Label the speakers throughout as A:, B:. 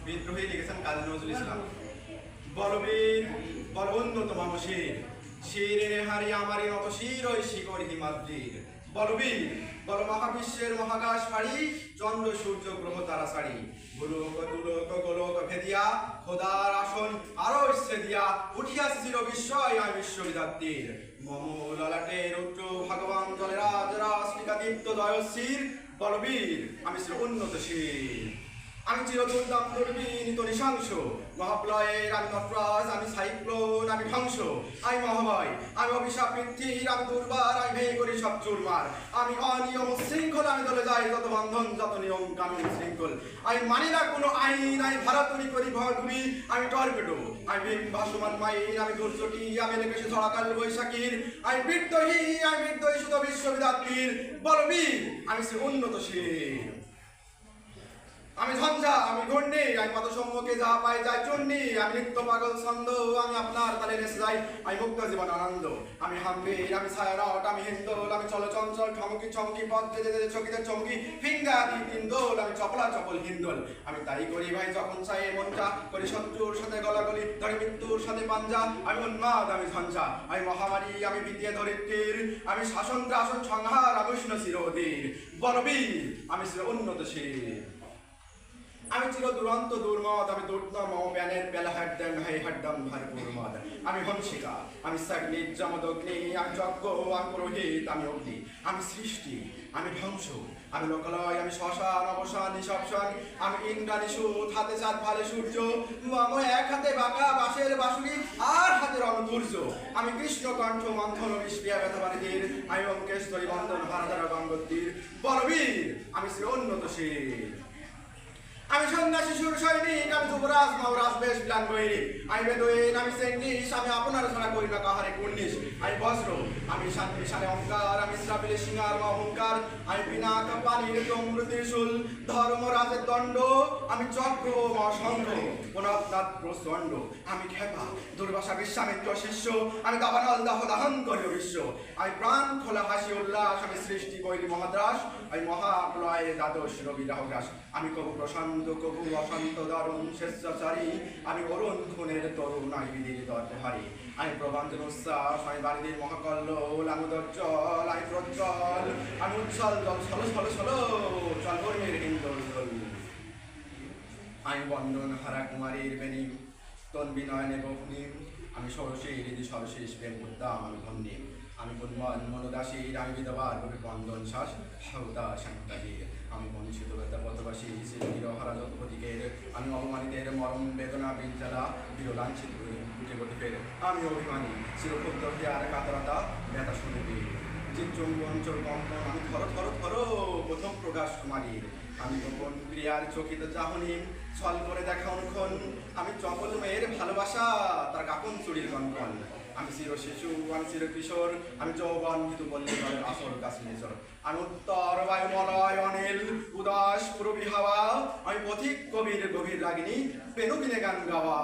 A: বিদ্রোহী লিখেছেন কাজী নজরুল ইসলাম। বলবীর বলবন্ধ মানসীর শিরে হারি আমারই নত শির ওই শিকর হিমাদ্রির। বলবীর বল মহাবিশ্বের মহাকাশ ফাড়ি চন্দ্র সূর্য গ্রহ তারা সারি গোলক দুলক গোলক ভেদিয়া খোদার আসন আরো ইচ্ছে দিয়া উঠিয়াছে চির বিস্ময় আমি বিশ্ববিধাত্রীর। মম ললাটে রুদ্র ভগবান জলে রাজ রাস্মিকা দীপ্ত দয়শীর। বলবীর আমি শ্রী উন্নত শির, আমি চিরদুর্দাম দুর্বিনীত নৃশংস মহাপ্লয়ের আমি নটরাজ, আমি সাইক্লোন, আমি ধ্বংস, আমি মহাভয়, আমি অভিশাপ পৃথিবীর, আমি দুর্বার, আমি ভেঙে করি সব চুরমার, আমি অনিয়ম শৃঙ্খল, আমি দলে যাই যত বন্ধন যত নিয়ম কানুন শৃঙ্খল, আমি মানি না কোনো আইন, আমি ভাড়াতুরি করি ভয়ডুবি, আমি টর্পেডো, আমি বিম ভাসমান মাইন, আমি দুর্যোগী, আমি লেগেছি ঝড়াকাল বৈশাখীর, আমি বিদ্রোহী শুধু বিশ্ববিধাত্রীর। বলবীর আমি শ্রী উন্নত শির, আমি ঝঞ্ঝা, আমি ঘূর্ণি, আমি পদ সম্মুখে যা পাই যাই চূর্ণি, আমি নিত্য পাগল ছন্দ, আমি আপনার তালে নেশে যাই, আমি মুক্ত জীবন আনন্দ, আমি হাম্বির, আমি ছায়ানট, আমি হিন্দোল, আমি চল চঞ্চল ঠমকি চমকি পথ যেতে চকিতে চমকি ফিঙ্গা দি তিনদোল, আমি চপলা চপল হিন্দোল, আমি তাই করি ভাই যখন চাই মনটা, করি শত্রুর সাথে গলাগলি, ধরি মৃত্যুর সাথে পাঞ্জা, আমি উন্মাদ, আমি ঝঞ্ঝা, আমি মহামারী, আমি বিদ্যে ধরিত্রীর, আমি শাসন ত্রাসন সংহার, আমি উষ্ণ চিরদির। বলবীর আমি শ্রী উন্নত শির, আমি চির দুরন্ত দুর্মদ, আমি দুর্দম ব্যানের বেলা হাড্ডান ভাই হাড্ডাম ভরপুর মদ, আমি হংসিকা, আমি সাগ্নি যমদগ্নি, আমি যজ্ঞ, আমি পুরোহিত, আমি অগ্নি, আমি সৃষ্টি, আমি ধ্বংস, আমি লোকালয়, আমি শ্মশান অবসান নিঃশবসান, আমি ইন্দ্রাণী সুত, হাতে চাঁদ ভালে সূর্য, আমি এক হাতে বাঁকা বাঁশের বাঁশুরি আর হাতে রণদূর্য, আমি কৃষ্ণ কণ্ঠ মন্থন বিষ্পিয়া ব্যথাবারিধীর, আমি অঙ্কেশ্বরী বন্দন হারাধারা গঙ্গোত্রীর। বলবীর আমি শ্রী উন্নত শির, আমি সন্ন্যাসী সুর সৈনিক, আমি যুবরাজ মহারাজ বেশ প্লান বৈরিক, আমি বেদুইন, আমি সেন্ডিস, আমি আপনার ছাড়া করি না কাহারে কুর্নিশ, আমি বজ্র, আমি শান্তি শানে অহংকার, আমি শ্রাপিলে সিংহার অহংকার, আমি পিনাক পানির ত্রিশূল ধর্মরাজের দণ্ড, আমি চক্র মহাসংঘ পুনঃনাথ প্রচণ্ড, আমি খেপা দুর্বাসা বিশ্বামিত্র শিষ্য, আমি দাবানল দাহ দাহন করি বিশ্ব, আমি প্রাণ খোলা হাসি উল্লাস, আমি সৃষ্টি বৈরী মহাদ্রাস, আমি মহাপ্লয়ে দ্বাদশ রবি রাহগ্রাস, আমি কবু প্রশান্ত কবু অশান্ত দারুণ স্বেচ্ছাচারী, আমি অরুণ খুনের তরুণ, আমি বিধির দর্পহারী, আমি প্রবাঞ্চন উচ্ছ্বাস, আমি বাড়িদের মহাকল্লোল, আমি উজ্জ্বল, আমি প্রজ্জ্বল, আমি উচ্ছল জল ছল ছল ছল চল কর্মীর হিন্দোল, আমি বন্দন হারা কুমারীর বেণী তন বিনয়নে বগ্নি, আমি সরসী হৃদি সরশেষ প্রেম উদ্দাম, আমি ধন্যী, আমি মনোদাসীর, আমি বিধবার কবি বন্দন শ্বাস হৌদা শান্তাজীর, আমি বঞ্চিত পথবাসী শ্রীহরা যতপতিকের, আমি অপমানিতের মরম বেদনা বিজ্জালা বিরলাঞ্ছিত বুঝে গতিপের, আমি অভিমানী চিরক্ষুব্ধ হিয়ার কাতরতা ব্যথা শুনিবি চিত্রঙ্গন চোর কম্পন, আমি থর থর থর প্রথম প্রকাশ কুমারীর, আমি গোপন প্রিয়ার চকিত চাহনি ছল করে দেখা অনুক্ষণ, আমি চপল মেয়ের ভালোবাসা তার কাপন চুরির কনকন, আমি চির শিশু, আমি চির কিশোর, আমি যৌবন কিন্তু বললে আসর কাশ্মীর, আমি উত্তর বায়ুমলয় অনিল উদাস পুরবী হাওয়া, আমি পথিক কবির গভীর রাগিনী পেনুবিনে গান গাওয়া,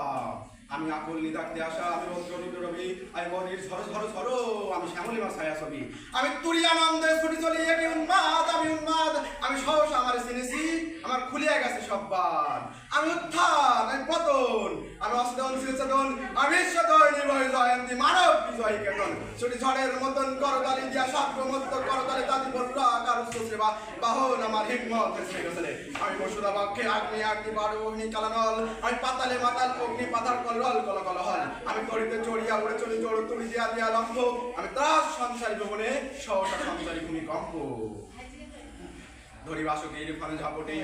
A: আমি আকুল নিদাকতে আসা, আমি রৌদ্রনীত রবি, আমি মনির ঝড় ঝড় ঝড়, আমি শ্যামলিমা ছায়া ছবি, আমি তুরিয়ানন্দে ছুটি চলি, আমি উন্মাদ, আমি সহসা আমার চিনেছি, আমার খুলিয়া গেছে সব বার, আমি উত্থান, আমি পতন, আমি অস্তেন চেতন, আমি সদয় নির্ভয় জয়ন্তী মানব বিজয় কেতন, ছুটি ঝড়ের মতন করতালি দিয়া সার্বমত্ত করতালি তাদি বর্রা আকার উচ্চ সেবা বাহন আমার হিম্মত ছেলে, আমি বসুরা বাক্যে আগ্নি বারো অগ্নি কালানল, আমি পাতালে মাতাল অগ্নি পাতাল কলরল কলকলহল, আমি তরিতে চড়িয়া উড়ে চলি জড় তুলি দিয়া দিয়া লম্ব, আমি ত্রাস সংসারী ভবনে সহসা সংসারী ভূমিকম্প, ধরি বাসকের ফানে ঝাপটে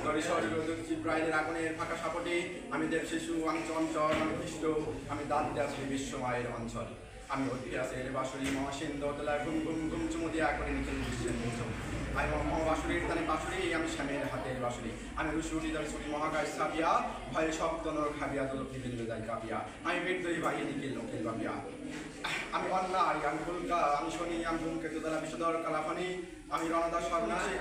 A: ধরি শরীর চিপ্রাইলের আগুনের ফাঁকা সাপটে, আমি দেব শিশু, আমি চঞ্চল, আমি খ্রিস্ট, আমি দাদিদা শ্রী বিশ্বমায়ের অঞ্চল, আমি ঐতিহাসের বাসুরি মহাসিন্ধ তোলায় ঘুম ঘুম ঘুম চুমু দিয়া করে নিখিল বিশ্বের মৌসুম, আমি মহাবাসুরীর তানে বাসুরি, আমি শ্যামের হাতের বাসুরি, আমি রুসুরি দর্শুরি মহাকাশ ছাপিয়া ভয়ে সপ্তনর খাবিয়া দলকি বিন্দু যায় কাপিয়া, আমি বিদ্রোহী বাহিনী নিখিল নখিল বাপিয়া, আমি অন্যায়, আমি ফুলকা, আমি শনি, আমি ধূমকেতু দ্বারা বিষধর কালাফানি, আমি রণদাস সর্বনাশী